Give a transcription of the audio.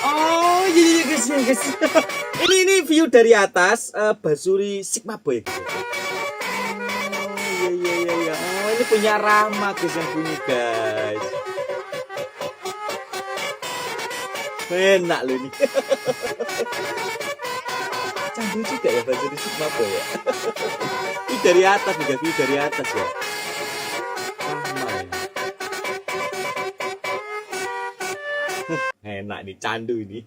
Oh, iya guys, ya guys. Ini view dari atas Basuri Sigma Boy. Oh, iya iya iya iya. Oh, ini punya Rahma guys yang bunyi guys. Enak loh ini. Canggih juga ya Basuri Sigma Boy ya. Ini dari atas nih, view dari atas ya. Rahma ya. Enak nih candu ini.